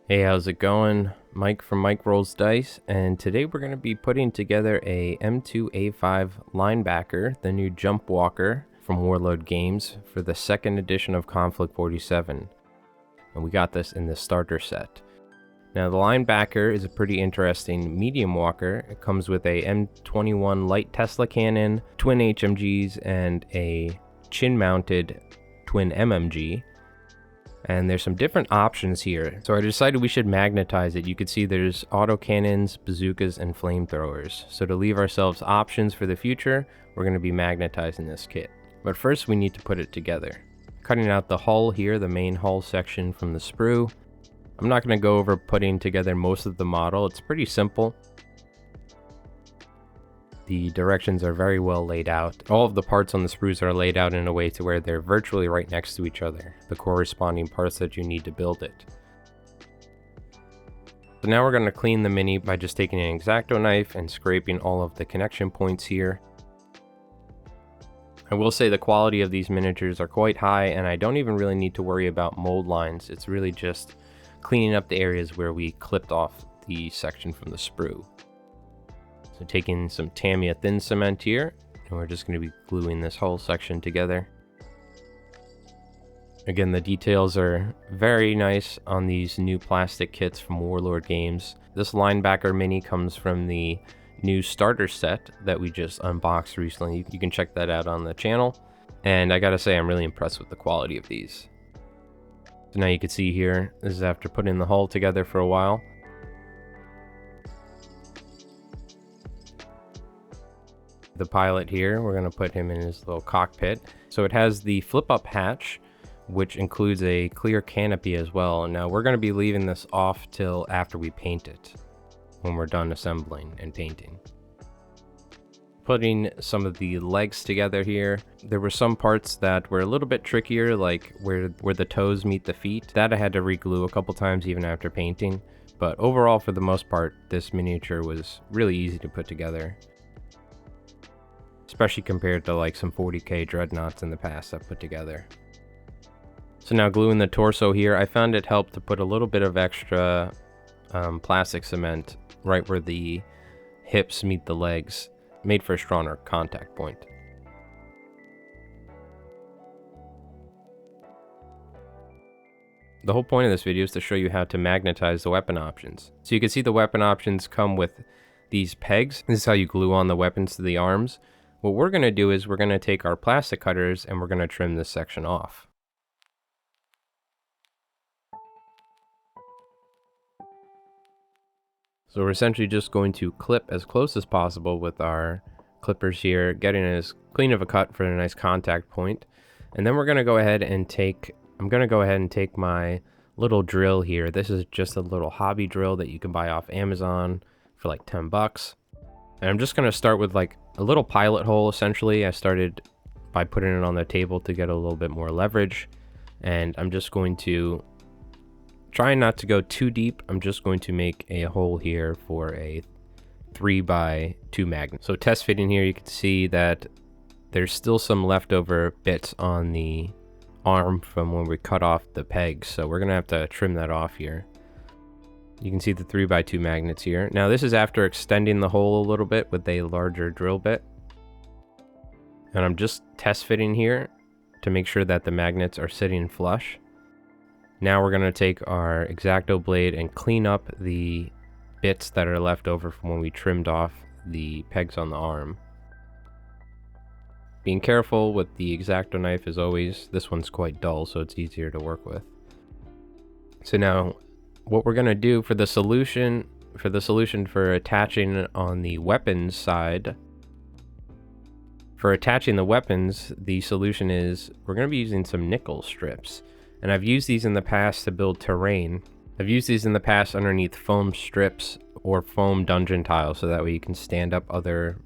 Hey, how's it going? Mike from Mike Rolls Dice, and today we're going to be putting together a M2A5 Linebacker, the new Jump Walker from Warlord Games for the second edition of Konflikt 47. And we got this in the starter set. Now the Linebacker is a pretty interesting medium walker. It comes with a M21 light Tesla cannon, twin HMGs, and a chin-mounted twin MMG. And there's some different options here. So I decided we should magnetize it. You can see there's autocannons, bazookas, and flamethrowers. So to leave ourselves options for the future, we're going to be magnetizing this kit. But first we need to put it together. Cutting out the hull here, the main hull section from the sprue. I'm not going to go over putting together most of the model. It's pretty simple. The directions are very well laid out. All of the parts on the sprues are laid out in a way to where they're virtually right next to each other, the corresponding parts that you need to build it. So now we're going to clean the Mini by just taking an X-Acto knife and scraping all of the connection points here. I will say the quality of these miniatures are quite high, and I don't even really need to worry about mold lines. It's really just cleaning up the areas where we clipped off the section from the sprue. So taking some Tamiya thin cement here, and we're just going to be gluing this whole section together. Again, the details are very nice on these new plastic kits from Warlord Games. This Linebacker Mini comes from the new starter set that we just unboxed recently. You can check that out on the channel. And I gotta say, I'm really impressed with the quality of these. So now you can see here, this is after putting the hull together for a while. The pilot here, we're going to put him in his little cockpit. So it has the flip-up hatch, which includes a clear canopy as well. Now we're going to be leaving this off till after we paint it, when we're done assembling and painting. Putting some of the legs together here. There were some parts that were a little bit trickier, like where the toes meet the feet. That I had to re-glue a couple times even after painting. But overall, for the most part, this miniature was really easy to put together, especially compared to like some 40k dreadnoughts in the past I've put together. So now gluing the torso here, I found it helped to put a little bit of extra plastic cement right where the hips meet the legs, made for a stronger contact point. The whole point of this video is to show you how to magnetize the weapon options. So you can see the weapon options come with these pegs. This is how you glue on the weapons to the arms. What we're going to do is we're going to take our plastic cutters and we're going to trim this section off. So we're essentially just going to clip as close as possible with our clippers here, getting as clean of a cut for a nice contact point. And then we're going to go ahead and I'm going to go ahead and take my little drill here. This is just a little hobby drill that you can buy off Amazon for like 10 bucks. And I'm just going to start with like a little pilot hole, essentially. I started by putting it on the table to get a little bit more leverage. And I'm just going to try not to go too deep. I'm just going to make a hole here for a 3x2 magnet. So test fitting here, you can see that there's still some leftover bits on the arm from when we cut off the pegs. So we're going to have to trim that off here. You can see the 3x2 magnets here. Now this is after extending the hole a little bit with a larger drill bit. And I'm just test fitting here to make sure that the magnets are sitting flush. Now we're going to take our X-Acto blade and clean up the bits that are left over from when we trimmed off the pegs on the arm. Being careful with the X-Acto knife as always. This one's quite dull, so it's easier to work with. So now what we're going to do for the solution for attaching on the weapons side, for attaching the weapons, the solution is we're going to be using some nickel strips. And I've used these in the past to build terrain. I've used these in the past underneath foam strips or foam dungeon tiles, so that way you can stand up other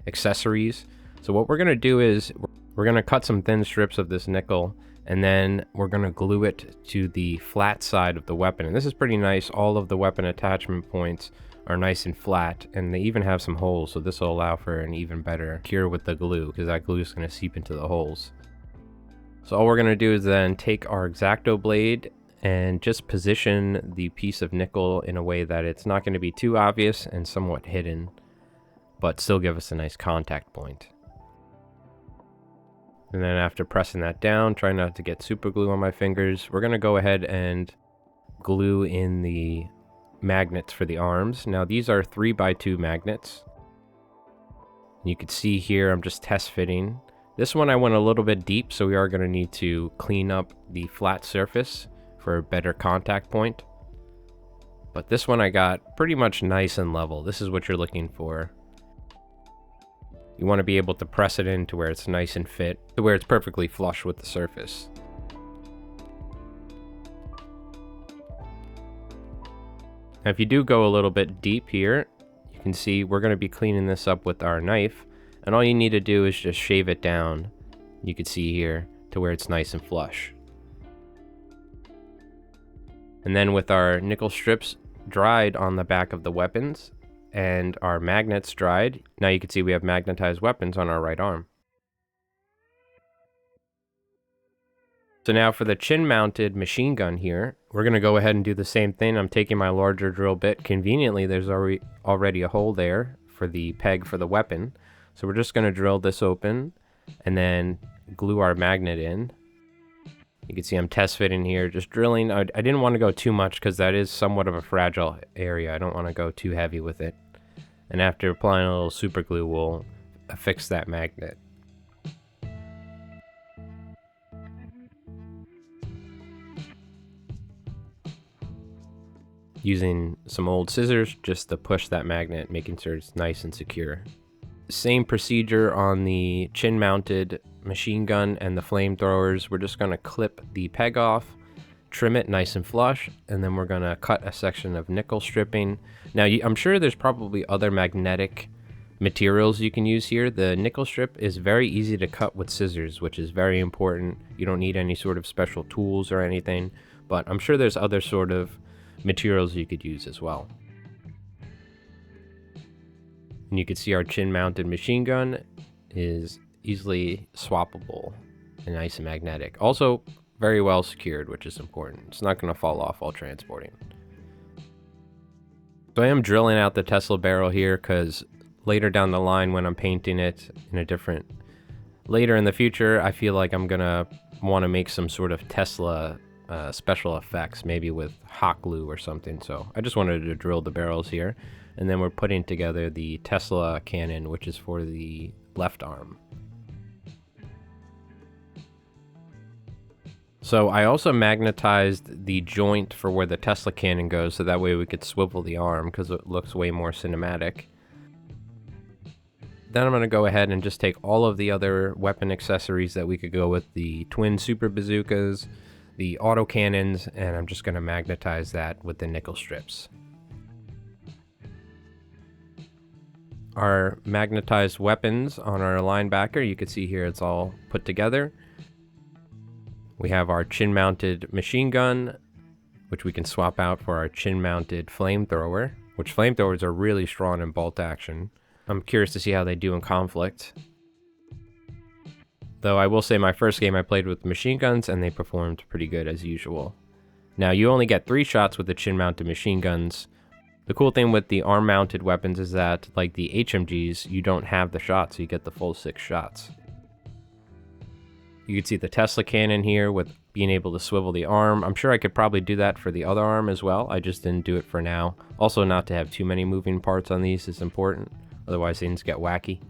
accessories. So what we're going to do is we're going to cut some thin strips of this nickel, and then we're going to glue it to the flat side of the weapon. And this is pretty nice. All of the weapon attachment points are nice and flat, and they even have some holes, so this will allow for an even better cure with the glue, because that glue is going to seep into the holes. So all we're going to do is then take our X-Acto blade and just position the piece of nickel in a way that it's not going to be too obvious and somewhat hidden, but still give us a nice contact point. And then after pressing that down, try not to get super glue on my fingers, we're going to go ahead and glue in the magnets for the arms. Now these are 3x2 magnets. You can see here I'm just test fitting. This one I went a little bit deep, so we are going to need to clean up the flat surface for a better contact point. But this one I got pretty much nice and level. This is what you're looking for. You want to be able to press it in to where it's nice and fit, to where it's perfectly flush with the surface. Now if you do go a little bit deep here, you can see we're going to be cleaning this up with our knife, and all you need to do is just shave it down, you can see here, to where it's nice and flush. And then with our nickel strips dried on the back of the weapons, and our magnets dried, now you can see we have magnetized weapons on our right arm. So now for the chin-mounted machine gun here, we're going to go ahead and do the same thing. I'm taking my larger drill bit. Conveniently, there's already a hole there for the peg for the weapon. So we're just going to drill this open and then glue our magnet in. You can see I'm test fitting here, just drilling. I didn't want to go too much because that is somewhat of a fragile area. I don't want to go too heavy with it. And after applying a little super glue, we'll affix that magnet. Using some old scissors just to push that magnet, making sure it's nice and secure. Same procedure on the chin mounted machine gun and the flamethrowers. We're just going to clip the peg off, trim it nice and flush, and then we're going to cut a section of nickel stripping. Now I'm sure there's probably other magnetic materials you can use here. The nickel strip is very easy to cut with scissors, which is very important. You don't need any sort of special tools or anything, but I'm sure there's other sort of materials you could use as well. And you can see our chin mounted machine gun is easily swappable and nice and magnetic. Also very well secured, which is important. It's not going to fall off while transporting. So I am drilling out the Tesla barrel here because later down the line when I'm painting it in later in the future, I feel like I'm going to want to make some sort of Tesla special effects, maybe with hot glue or something. So I just wanted to drill the barrels here. And then we're putting together the Tesla cannon, which is for the left arm. So I also magnetized the joint for where the Tesla cannon goes, so that way we could swivel the arm because it looks way more cinematic. Then I'm going to go ahead and just take all of the other weapon accessories that we could go with, the twin super bazookas, the auto cannons, and I'm just going to magnetize that with the nickel strips. Our magnetized weapons on our linebacker, you can see here it's all put together. We have our chin-mounted machine gun, which we can swap out for our chin-mounted flamethrower, which flamethrowers are really strong in bolt action. I'm curious to see how they do in Konflikt. Though I will say my first game I played with machine guns and they performed pretty good as usual. Now you only get 3 shots with the chin-mounted machine guns. The cool thing with the arm-mounted weapons is that, like the HMGs, you don't have the shots, so you get the full 6 shots. You can see the Tesla cannon here with being able to swivel the arm. I'm sure I could probably do that for the other arm as well. I just didn't do it for now. Also, not to have too many moving parts on these is important. Otherwise, things get wacky.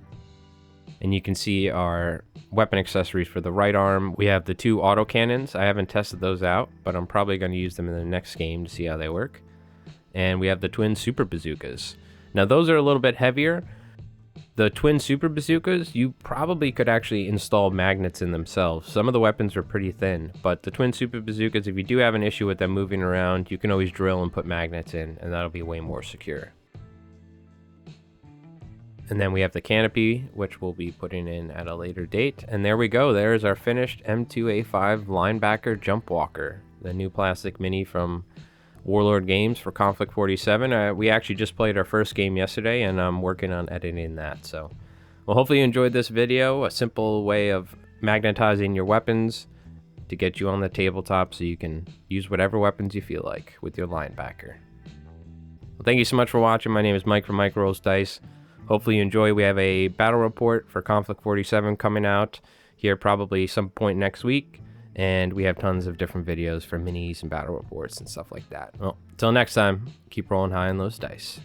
And you can see our weapon accessories for the right arm. We have the 2 auto cannons. I haven't tested those out, but I'm probably going to use them in the next game to see how they work. And we have the twin super bazookas. Now those are a little bit heavier. The twin super bazookas, you probably could actually install magnets in themselves. Some of the weapons are pretty thin, but the twin super bazookas, if you do have an issue with them moving around, you can always drill and put magnets in, and that'll be way more secure. And then we have the canopy, which we'll be putting in at a later date. And there we go. There's our finished M2A5 Linebacker Jump Walker, the new plastic mini from Warlord Games for Konflikt 47. We actually just played our first game yesterday, and I'm working on editing that. So, well, hopefully you enjoyed this video. A simple way of magnetizing your weapons to get you on the tabletop so you can use whatever weapons you feel like with your linebacker. Well, thank you so much for watching. My name is Mike from Mike Rolls Dice. Hopefully you enjoy. We have a battle report for Konflikt 47 coming out here probably some point next week. And we have tons of different videos for minis and battle reports and stuff like that. Well, until next time, keep rolling high on those dice.